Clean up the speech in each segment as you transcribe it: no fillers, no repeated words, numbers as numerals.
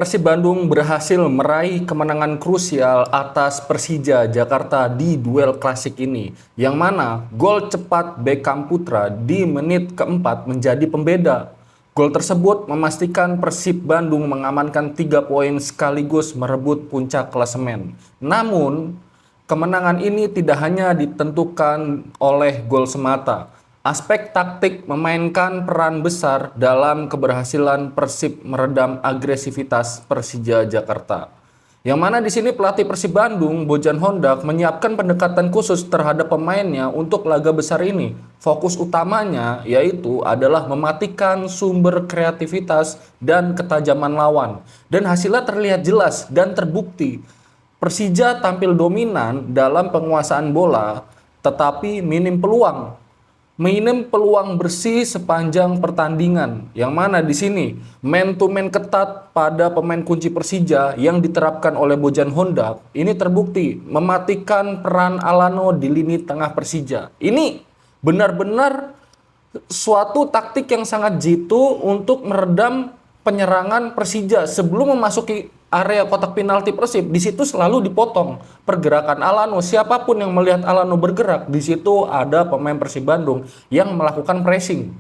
Persib Bandung berhasil meraih kemenangan krusial atas Persija Jakarta di duel klasik ini, yang mana gol cepat Beckham Putra di menit keempat menjadi pembeda. Gol tersebut memastikan Persib Bandung mengamankan 3 poin sekaligus merebut puncak klasemen. Namun, kemenangan ini tidak hanya ditentukan oleh gol semata. Aspek taktik memainkan peran besar dalam keberhasilan Persib meredam agresivitas Persija Jakarta. Yang mana di sini pelatih Persib Bandung, Bojan Hondak, menyiapkan pendekatan khusus terhadap pemainnya untuk laga besar ini. Fokus utamanya yaitu adalah mematikan sumber kreativitas dan ketajaman lawan. Dan hasilnya terlihat jelas dan terbukti. Persija tampil dominan dalam penguasaan bola, tetapi minim peluang bersih sepanjang pertandingan. Yang mana di sini man to man ketat pada pemain kunci Persija yang diterapkan oleh Bojan Hondak ini terbukti mematikan peran Alano di lini tengah Persija. Ini benar-benar suatu taktik yang sangat jitu untuk meredam penyerangan Persija sebelum memasuki area kotak penalti Persib. Di situ selalu dipotong pergerakan Alano. Siapapun yang melihat Alano bergerak, di situ ada pemain Persib Bandung yang melakukan pressing.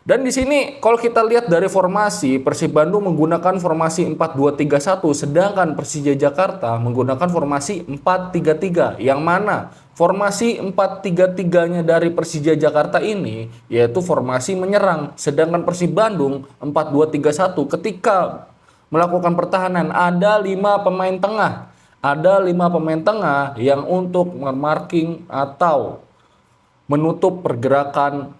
Dan di sini kalau kita lihat dari formasi, Persib Bandung menggunakan formasi 4-2-3-1, sedangkan Persija Jakarta menggunakan formasi 4-3-3, yang mana formasi 4-3-3-nya dari Persija Jakarta ini yaitu formasi menyerang, sedangkan Persib Bandung 4-2-3-1 ketika melakukan pertahanan ada 5 pemain tengah. Ada 5 pemain tengah yang untuk marking atau menutup pergerakan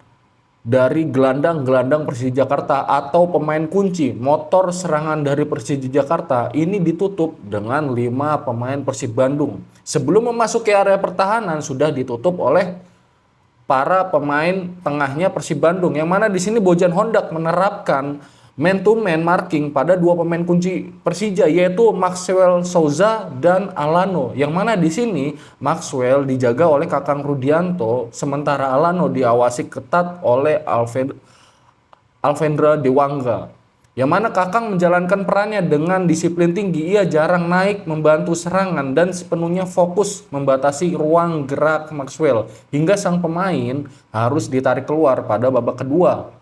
dari gelandang-gelandang Persija Jakarta atau pemain kunci, motor serangan dari Persija Jakarta ini ditutup dengan 5 pemain Persib Bandung. Sebelum memasuki area pertahanan sudah ditutup oleh para pemain tengahnya Persib Bandung, yang mana di sini Bojan Hondak menerapkan man to man marking pada 2 pemain kunci Persija yaitu Maxwell Souza dan Alano, yang mana di sini Maxwell dijaga oleh Kakang Rudianto sementara Alano diawasi ketat oleh Alvendra Dewangga, yang mana Kakang menjalankan perannya dengan disiplin tinggi. Ia jarang naik membantu serangan dan sepenuhnya fokus membatasi ruang gerak Maxwell hingga sang pemain harus ditarik keluar pada babak kedua.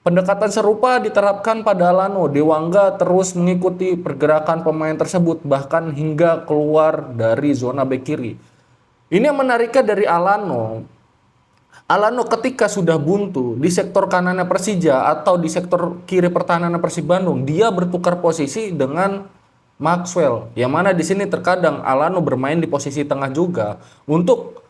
Pendekatan serupa diterapkan pada Alano. Dewangga terus mengikuti pergerakan pemain tersebut bahkan hingga keluar dari zona bek kiri. Ini yang menariknya dari Alano. Alano ketika sudah buntu di sektor kanannya Persija atau di sektor kiri pertahanan Persib Bandung, dia bertukar posisi dengan Maxwell. Yang mana di sini terkadang Alano bermain di posisi tengah juga untuk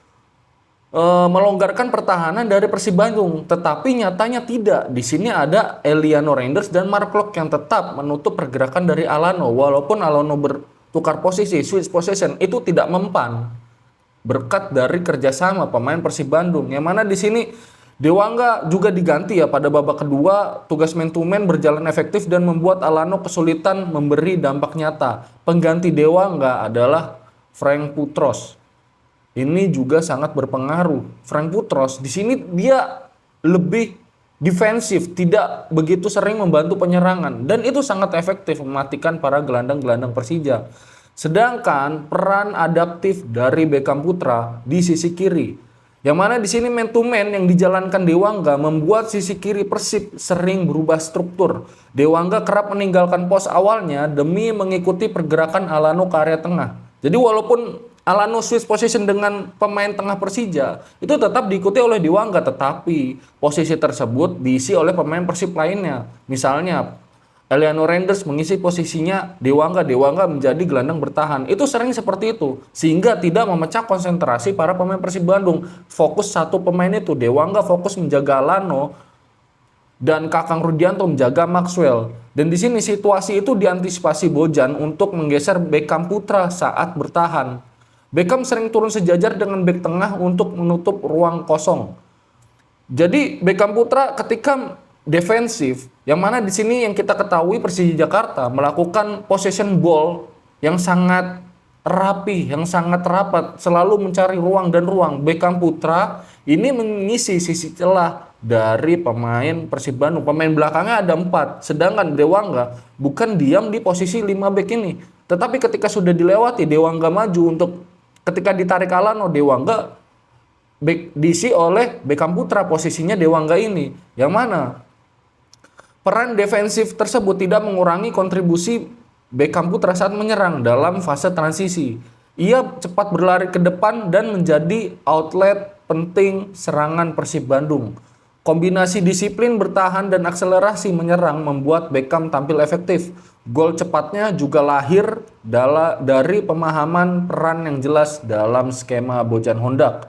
melonggarkan pertahanan dari Persib Bandung, tetapi nyatanya tidak. Di sini ada Eliano Reinders dan Mark Klok yang tetap menutup pergerakan dari Alano, walaupun Alano bertukar posisi, switch position itu tidak mempan berkat dari kerjasama pemain Persib Bandung. Yang mana di sini Dewangga juga diganti ya pada babak kedua. Tugas man to man berjalan efektif dan membuat Alano kesulitan memberi dampak nyata. Pengganti Dewangga adalah Frank Putros. Ini juga sangat berpengaruh. Frank Putros di sini dia lebih defensif, tidak begitu sering membantu penyerangan, dan itu sangat efektif mematikan para gelandang-gelandang Persija. Sedangkan peran adaptif dari Beckham Putra di sisi kiri, yang mana di sini man to man yang dijalankan Dewangga membuat sisi kiri Persib sering berubah struktur. Dewangga kerap meninggalkan pos awalnya demi mengikuti pergerakan Alano ke area tengah. Jadi walaupun Alano switch position dengan pemain tengah Persija itu tetap diikuti oleh Dewangga, tetapi posisi tersebut diisi oleh pemain Persib lainnya. Misalnya Eliano Reinders mengisi posisinya Dewangga menjadi gelandang bertahan. Itu sering seperti itu sehingga tidak memecah konsentrasi para pemain Persib Bandung. Fokus satu pemain itu, Dewangga fokus menjaga Alano dan Kakang Rudianto menjaga Maxwell. Dan di sini situasi itu diantisipasi Bojan untuk menggeser Beckham Putra saat bertahan. Beckham sering turun sejajar dengan bek tengah untuk menutup ruang kosong. Jadi Beckham Putra ketika defensif, yang mana di sini yang kita ketahui Persija Jakarta melakukan possession ball yang sangat rapi, yang sangat rapat, selalu mencari ruang dan ruang. Beckham Putra ini mengisi sisi celah dari pemain Persib Bandung. Pemain belakangnya ada 4, sedangkan Dewangga bukan diam di posisi 5 back ini. Tetapi ketika sudah dilewati, Dewangga maju untuk ketika ditarik Alano, Dewangga diisi oleh Beckham Putra, posisinya Dewangga ini. Yang mana peran defensif tersebut tidak mengurangi kontribusi Beckham Putra saat menyerang dalam fase transisi. Ia cepat berlari ke depan dan menjadi outlet penting serangan Persib Bandung. Kombinasi disiplin bertahan dan akselerasi menyerang membuat Beckham tampil efektif. Gol cepatnya juga lahir dari pemahaman peran yang jelas dalam skema Bojan Hondak.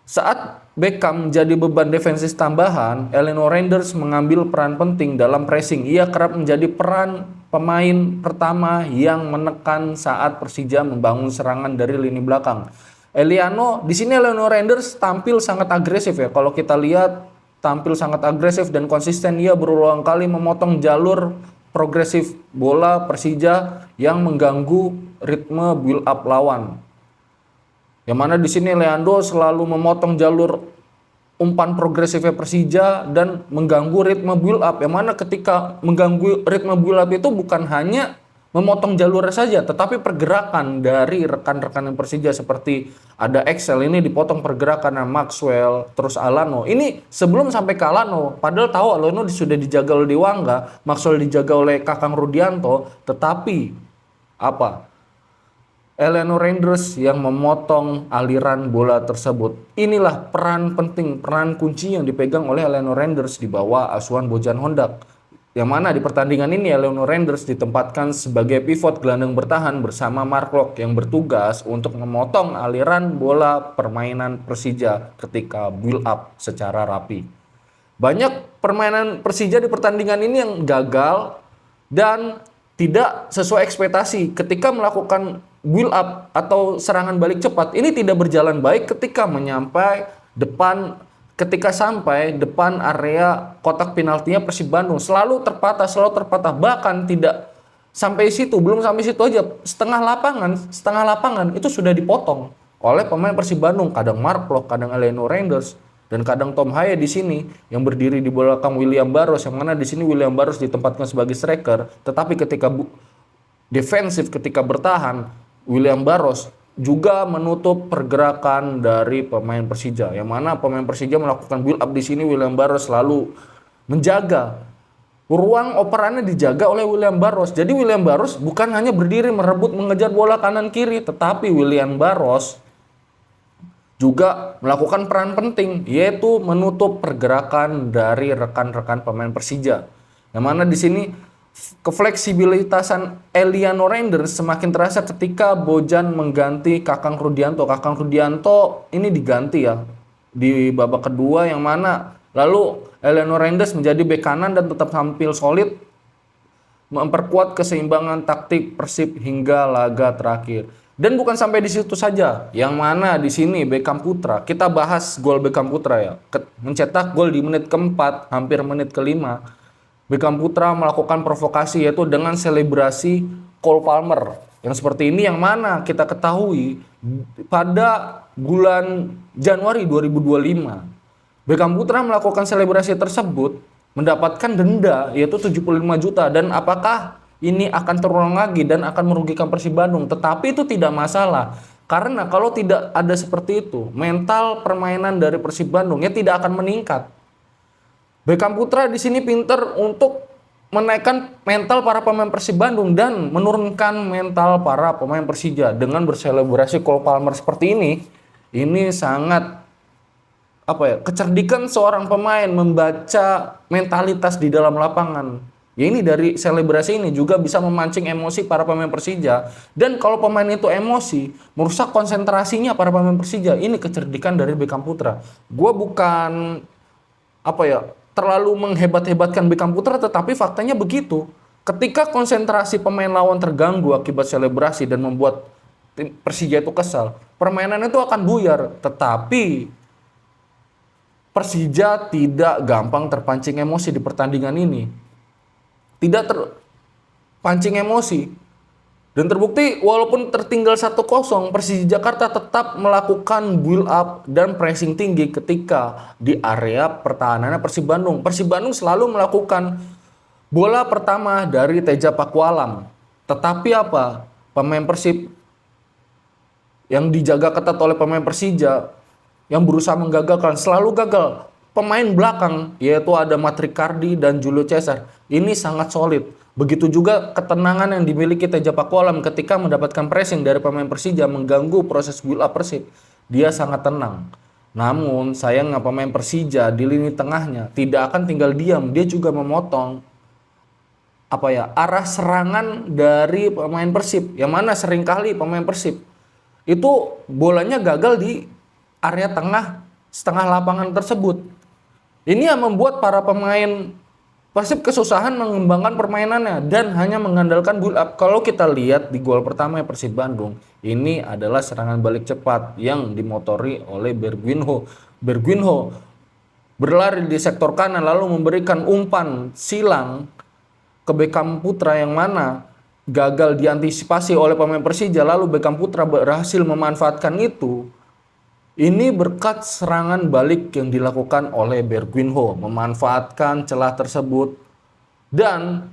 Saat Beckham menjadi beban defensif tambahan, Eleno Randers mengambil peran penting dalam pressing. Ia kerap menjadi peran pemain pertama yang menekan saat Persija membangun serangan dari lini belakang. Di sini Eleno Randers tampil sangat agresif ya. Kalau kita lihat tampil sangat agresif dan konsisten, ia berulang kali memotong jalur progresif bola Persija yang mengganggu ritme build up lawan. Yang mana di sini Leandro selalu memotong jalur umpan progresifnya Persija dan mengganggu ritme build up. Yang mana ketika mengganggu ritme build up itu bukan hanya memotong jalurnya saja, tetapi pergerakan dari rekan-rekan Persija seperti ada Excel ini dipotong pergerakan Maxwell, terus Alano. Ini sebelum sampai ke Alano, padahal tahu Alano sudah dijaga oleh Dewangga, Maxwell dijaga oleh Kakang Rudianto, tetapi Eleno Randers yang memotong aliran bola tersebut. Inilah peran penting, peran kunci yang dipegang oleh Eleno Randers di bawah asuhan Bojan Hondak. Yang mana di pertandingan ini Eleno Randers ditempatkan sebagai pivot gelandang bertahan bersama Mark Locke yang bertugas untuk memotong aliran bola permainan Persija ketika build up secara rapi. Banyak permainan Persija di pertandingan ini yang gagal dan tidak sesuai ekspektasi. Ketika melakukan build up atau serangan balik cepat, ini tidak berjalan baik ketika sampai depan area kotak penaltinya Persib Bandung. Selalu terpatah, bahkan tidak sampai situ, belum sampai situ aja, setengah lapangan itu sudah dipotong oleh pemain Persib Bandung, kadang Mark Locke, kadang Eleno Randers, dan kadang Tom Haye di sini yang berdiri di belakang William Barros, yang mana di sini William Barros ditempatkan sebagai striker, tetapi ketika defensif, ketika bertahan, William Barros juga menutup pergerakan dari pemain Persija. Yang mana pemain Persija melakukan build up di sini, William Barros selalu menjaga. Ruang operannya dijaga oleh William Barros. Jadi William Barros bukan hanya berdiri merebut mengejar bola kanan kiri, tetapi William Barros juga melakukan peran penting, yaitu menutup pergerakan dari rekan-rekan pemain Persija. Yang mana di sini kefleksibilitasan Eleno Randers semakin terasa ketika Bojan mengganti Kakang Rudianto. Kakang Rudianto ini diganti ya di babak kedua, yang mana lalu Eleno Randers menjadi bek kanan dan tetap tampil solid, memperkuat keseimbangan taktik Persib hingga laga terakhir. Dan bukan sampai di situ saja, yang mana di sini Beckham Putra, kita bahas gol Beckham Putra ya, mencetak gol di menit keempat, hampir menit kelima. Beckham Putra melakukan provokasi, yaitu dengan selebrasi Cole Palmer yang seperti ini, yang mana kita ketahui pada bulan Januari 2025 Beckham Putra melakukan selebrasi tersebut mendapatkan denda yaitu 75 juta, dan apakah ini akan terulang lagi dan akan merugikan Persib Bandung? Tetapi itu tidak masalah, karena kalau tidak ada seperti itu, mental permainan dari Persib Bandung ya tidak akan meningkat. Beckham Putra di sini pintar untuk menaikkan mental para pemain Persib Bandung dan menurunkan mental para pemain Persija dengan berselebrasi Cole Palmer seperti ini. Ini sangat kecerdikan seorang pemain membaca mentalitas di dalam lapangan. Ya, ini dari selebrasi ini juga bisa memancing emosi para pemain Persija. Dan kalau pemain itu emosi, merusak konsentrasinya para pemain Persija. Ini kecerdikan dari Beckham Putra. Gue bukan terlalu menghebat-hebatkan Beckham Putra, tetapi faktanya begitu. Ketika konsentrasi pemain lawan terganggu akibat selebrasi dan membuat Persija itu kesal, permainan itu akan buyar. Tetapi Persija tidak gampang terpancing emosi di pertandingan ini. Tidak terpancing emosi Dan terbukti walaupun tertinggal 1-0, Persija Jakarta tetap melakukan build up dan pressing tinggi ketika di area pertahanannya Persib Bandung. Persib Bandung selalu melakukan bola pertama dari Teja Pakualam. Tetapi apa? Pemain Persib yang dijaga ketat oleh pemain Persija yang berusaha menggagalkan selalu gagal. Pemain belakang yaitu ada Matrikardi dan Julio Cesar ini sangat solid. Begitu juga ketenangan yang dimiliki Teja Pakualam ketika mendapatkan pressing dari pemain Persija mengganggu proses build up Persib. Dia sangat tenang. Namun sayangnya pemain Persija di lini tengahnya tidak akan tinggal diam. Dia juga memotong arah serangan dari pemain Persib. Yang mana seringkali pemain Persib itu bolanya gagal di area tengah setengah lapangan tersebut. Ini yang membuat para pemain Persib kesusahan mengembangkan permainannya dan hanya mengandalkan build up. Kalau kita lihat di gol pertama Persib Bandung, ini adalah serangan balik cepat yang dimotori oleh Bergwinho. Bergwinho berlari di sektor kanan lalu memberikan umpan silang ke Beckham Putra yang mana gagal diantisipasi oleh pemain Persija, lalu Beckham Putra berhasil memanfaatkan itu. Ini berkat serangan balik yang dilakukan oleh Bergwinho, memanfaatkan celah tersebut. Dan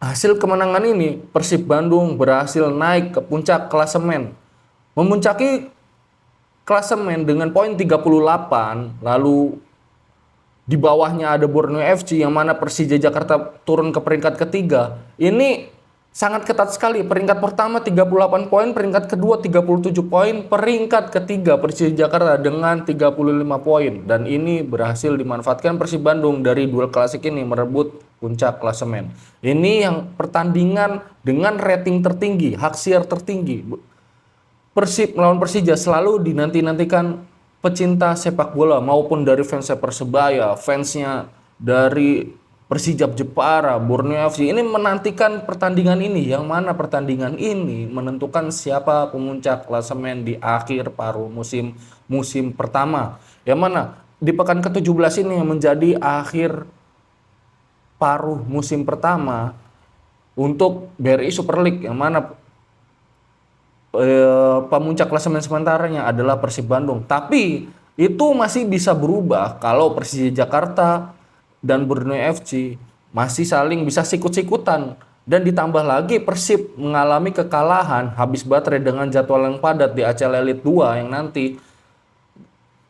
hasil kemenangan ini, Persib Bandung berhasil naik ke puncak klasemen. Memuncaki klasemen dengan poin 38, lalu di bawahnya ada Borneo FC yang mana Persija Jakarta turun ke peringkat ketiga. Ini sangat ketat sekali. Peringkat pertama 38 poin, peringkat kedua 37 poin, peringkat ketiga Persija Jakarta dengan 35 poin. Dan ini berhasil dimanfaatkan Persib Bandung dari duel klasik ini merebut puncak klasemen. Ini yang pertandingan dengan rating tertinggi, haksiar tertinggi. Persib melawan Persija selalu dinanti-nantikan pecinta sepak bola maupun dari fansnya Persebaya, fansnya dari Persijap Jepara, Borneo FC ini menantikan pertandingan ini, yang mana pertandingan ini menentukan siapa pemuncak klasemen di akhir paruh musim pertama. Yang mana di pekan ke-17 ini menjadi akhir paruh musim pertama untuk BRI Super League, yang mana pemuncak klasemen sementaranya adalah Persib Bandung. Tapi itu masih bisa berubah kalau Persija Jakarta dan Borneo FC masih saling bisa sikut-sikutan. Dan ditambah lagi Persib mengalami kekalahan habis baterai dengan jadwal yang padat di ACL Elite 2 yang nanti.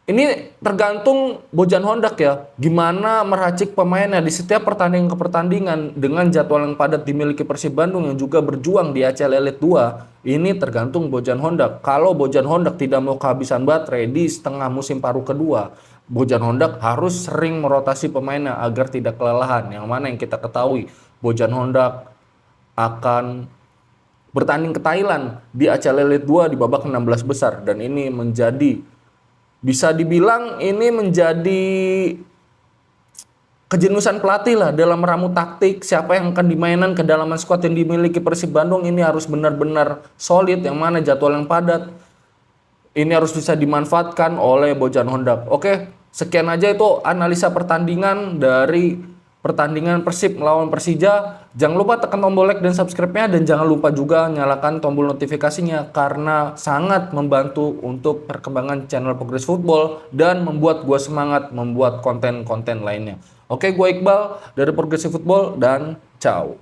Ini tergantung Bojan Hondak ya, gimana meracik pemainnya di setiap pertandingan ke pertandingan dengan jadwal yang padat dimiliki Persib Bandung yang juga berjuang di ACL Elite 2. Ini tergantung Bojan Hondak. Kalau Bojan Hondak tidak mau kehabisan baterai di setengah musim paruh kedua, Bojan Hondak harus sering merotasi pemainnya agar tidak kelelahan. Yang mana yang kita ketahui, Bojan Hondak akan bertanding ke Thailand di ACL Elite 2 di babak 16 besar. Dan ini bisa dibilang ini menjadi kejeniusan pelatih lah dalam meramu taktik siapa yang akan dimainkan ke dalaman skuad yang dimiliki Persib Bandung. Ini harus benar-benar solid, yang mana jadwal yang padat ini harus bisa dimanfaatkan oleh Bojan Hondak. Oke, sekian aja itu analisa pertandingan dari pertandingan Persib melawan Persija. Jangan lupa tekan tombol like dan subscribe-nya, dan jangan lupa juga nyalakan tombol notifikasinya karena sangat membantu untuk perkembangan channel Progress Football dan membuat gue semangat membuat konten-konten lainnya. Oke, gue Iqbal dari Progressive Football dan ciao.